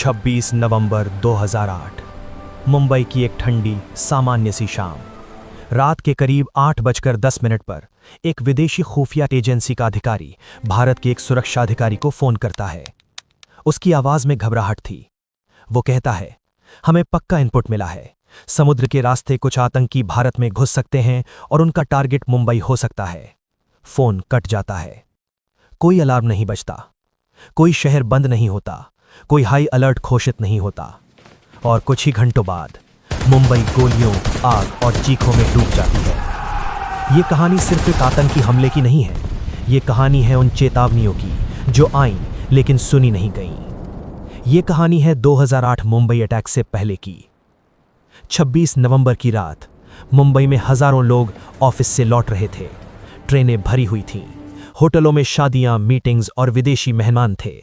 26 नवंबर 2008 मुंबई की एक ठंडी सामान्य सी शाम। रात के करीब 8:10 पर एक विदेशी खुफिया एजेंसी का अधिकारी भारत के एक सुरक्षा अधिकारी को फोन करता है। उसकी आवाज में घबराहट थी। वो कहता है, हमें पक्का इनपुट मिला है, समुद्र के रास्ते कुछ आतंकी भारत में घुस सकते हैं और उनका टारगेट मुंबई हो सकता है। फोन कट जाता है। कोई अलार्म नहीं बजता, कोई शहर बंद नहीं होता, कोई हाई अलर्ट घोषित नहीं होता और कुछ ही घंटों बाद मुंबई गोलियों, आग और चीखों में डूब जाती है। ये कहानी सिर्फ एक आतंकी हमले की नहीं है, ये कहानी है उन चेतावनियों की जो आईं लेकिन सुनी नहीं गईं। ये कहानी है 2008 मुंबई अटैक से पहले की। 26 नवंबर की रात मुंबई में हजारों लोग ऑफिस से लौट रहे थे। ट्रेनें भरी हुई थीं, होटलों में शादियां, मीटिंग्स और विदेशी मेहमान थे।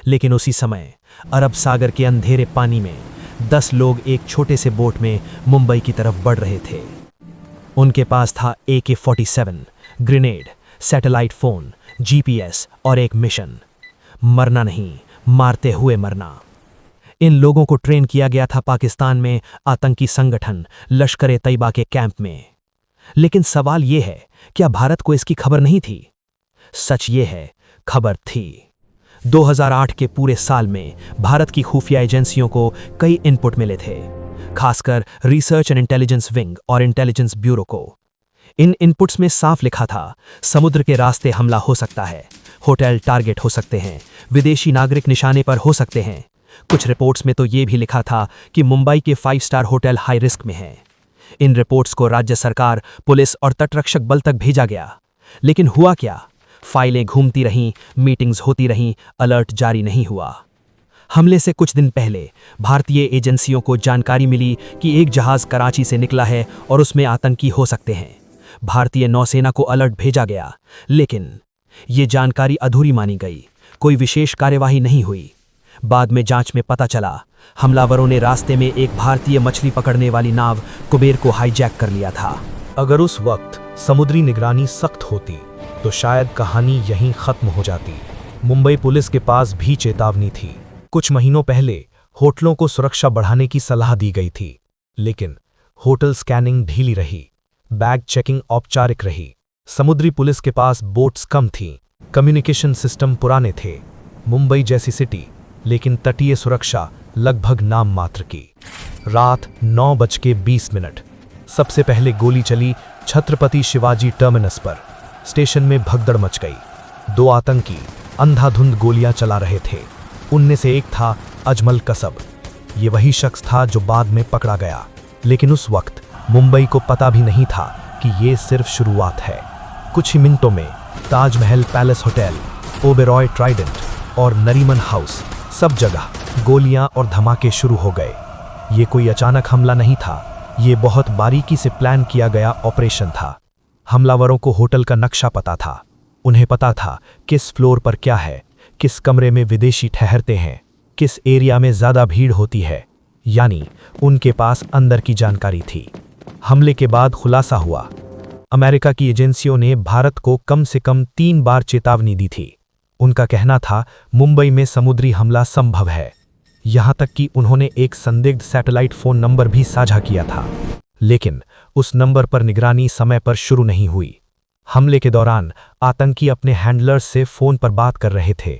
लेकिन उसी समय अरब सागर के अंधेरे पानी में 10 लोग एक छोटे से बोट में मुंबई की तरफ बढ़ रहे थे। उनके पास था AK-47, grenade, satellite phone, GPS और एक मिशन, मरना नहीं, मारते हुए मरना। इन लोगों को ट्रेन किया गया था पाकिस्तान में आतंकी संगठन लश्कर-ए-तैयबा के कैंप में। लेकिन सवाल यह है, क्या भारत को इसकी खबर नहीं थी? सच ये है, खबर थी। 2008 के पूरे साल में भारत की खुफिया एजेंसियों को कई इनपुट मिले थे, खासकर रिसर्च एंड इंटेलिजेंस विंग और इंटेलिजेंस ब्यूरो को। इन इनपुट्स में साफ लिखा था, समुद्र के रास्ते हमला हो सकता है, होटल टारगेट हो सकते हैं, विदेशी नागरिक निशाने पर हो सकते हैं। कुछ रिपोर्ट्स में तो ये भी लिखा था कि मुंबई के 5 स्टार होटल हाई रिस्क में हैं। इन रिपोर्ट्स को राज्य सरकार, पुलिस और तटरक्षक बल तक भेजा गया। लेकिन हुआ क्या? फाइलें घूमती रहीं, मीटिंग्स होती रहीं, अलर्ट जारी नहीं हुआ। हमले से कुछ दिन पहले भारतीय एजेंसियों को जानकारी मिली कि एक जहाज कराची से निकला है और उसमें आतंकी हो सकते हैं। भारतीय नौसेना को अलर्ट भेजा गया, लेकिन ये जानकारी अधूरी मानी गई। कोई विशेष कार्यवाही नहीं हुई। बाद में जांच में पता चला, हमलावरों ने रास्ते में एक भारतीय मछली पकड़ने वाली नाव कुबेर को हाईजैक कर लिया था। अगर उस वक्त समुद्री निगरानी सख्त होती तो शायद कहानी यहीं खत्म हो जाती। मुंबई पुलिस के पास भी चेतावनी थी। कुछ महीनों पहले होटलों को सुरक्षा बढ़ाने की सलाह दी गई थी, लेकिन होटल स्कैनिंग ढीली रही, बैग चेकिंग औपचारिक रही। समुद्री पुलिस के पास बोट्स कम थीं, कम्युनिकेशन सिस्टम पुराने थे। मुंबई जैसी सिटी, लेकिन तटीय सुरक्षा लगभग नाम मात्र की। रात 9:20। सबसे पहले गोली चली छत्रपति शिवाजी टर्मिनस पर। स्टेशन में भगदड़ मच गई। 2 आतंकी अंधाधुंध गोलियां चला रहे थे। उनमें से एक था अजमल कसब। ये वही शख्स था जो बाद में पकड़ा गया। लेकिन उस वक्त मुंबई को पता भी नहीं था कि ये सिर्फ शुरुआत है। कुछ ही मिनटों में Taj Mahal palace hotel, Oberoi Trident और नरीमन हाउस, सब जगह गोलियां और धमाके शुरू हो गए। ये कोई अचानक हमला नहीं था, ये बहुत बारीकी से प्लान किया गया ऑपरेशन था। हमलावरों को होटल का नक्शा पता था। उन्हें पता था किस फ्लोर पर क्या है, किस कमरे में विदेशी ठहरते हैं, किस एरिया में ज्यादा भीड़ होती है। यानी उनके पास अंदर की जानकारी थी। हमले के बाद खुलासा हुआ, अमेरिका की एजेंसियों ने भारत को कम से कम 3 बार चेतावनी दी थी। उनका कहना था मुंबई में समुद्री हमला संभव है। यहां तक कि उन्होंने एक संदिग्ध सैटेलाइट फोन नंबर भी साझा किया था, लेकिन उस नंबर पर निगरानी समय पर शुरू नहीं हुई। हमले के दौरान आतंकी अपने हैंडलर्स से फोन पर बात कर रहे थे।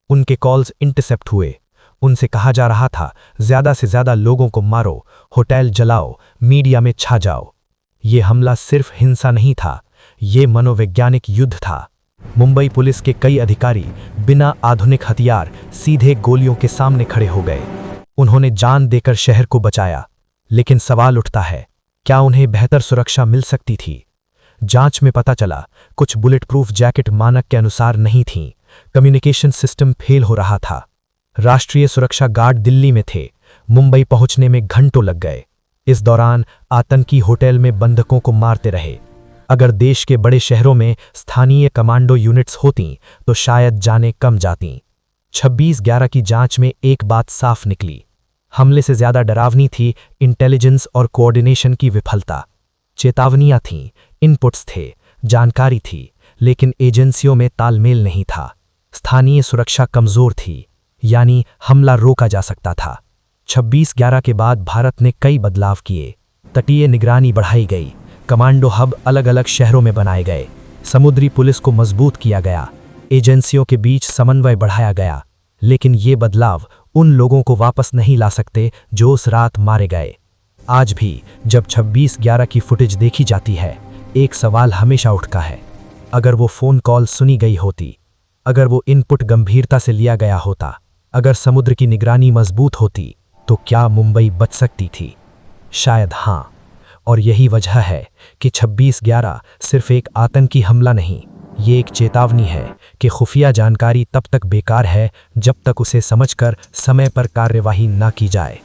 उनके कॉल्स इंटरसेप्ट हुए। उनसे कहा जा रहा था, ज्यादा से ज्यादा लोगों को मारो, होटल जलाओ, मीडिया में छा जाओ। ये हमला सिर्फ हिंसा नहीं था, ये मनोवैज्ञानिक युद्ध था। मुंबई पुलिस के कई अधिकारी बिना आधुनिक हथियार सीधे गोलियों के सामने खड़े हो गए। उन्होंने जान देकर शहर को बचाया। लेकिन सवाल उठता है, क्या उन्हें बेहतर सुरक्षा मिल सकती थी? जांच में पता चला, कुछ बुलेट प्रूफ जैकेट मानक के अनुसार नहीं थीं। कम्युनिकेशन सिस्टम फेल हो रहा था। राष्ट्रीय सुरक्षा गार्ड दिल्ली में थे। मुंबई पहुंचने में घंटों लग गए। इस दौरान आतंकी होटल में बंधकों को मारते रहे। अगर देश के बड़े शहरों में स्थानीय कमांडो यूनिट्स होतीं तो शायद जानें कम जातीं। 26/11 की जांच में एक बात साफ निकली, हमले से ज्यादा डरावनी थी इंटेलिजेंस और कोऑर्डिनेशन की विफलता। चेतावनियां थीं, इनपुट्स थे, जानकारी थी, लेकिन एजेंसियों में तालमेल नहीं था। स्थानीय सुरक्षा कमजोर थी। यानी हमला रोका जा सकता था। 26/11 के बाद भारत ने कई बदलाव किए। तटीय निगरानी बढ़ाई गई, कमांडो हब अलग अलग शहरों में बनाए गए, समुद्री पुलिस को मजबूत किया गया, एजेंसियों के बीच समन्वय बढ़ाया गया। लेकिन ये बदलाव उन लोगों को वापस नहीं ला सकते जो उस रात मारे गए। आज भी जब 26/11 की फुटेज देखी जाती है, एक सवाल हमेशा उठता है, अगर वो फ़ोन कॉल सुनी गई होती, अगर वो इनपुट गंभीरता से लिया गया होता, अगर समुद्र की निगरानी मजबूत होती, तो क्या मुंबई बच सकती थी? शायद हाँ। और यही वजह है कि 26/11 सिर्फ एक आतंकी हमला नहीं, ये एक चेतावनी है कि खुफिया जानकारी तब तक बेकार है जब तक उसे समझकर समय पर कार्यवाही न की जाए।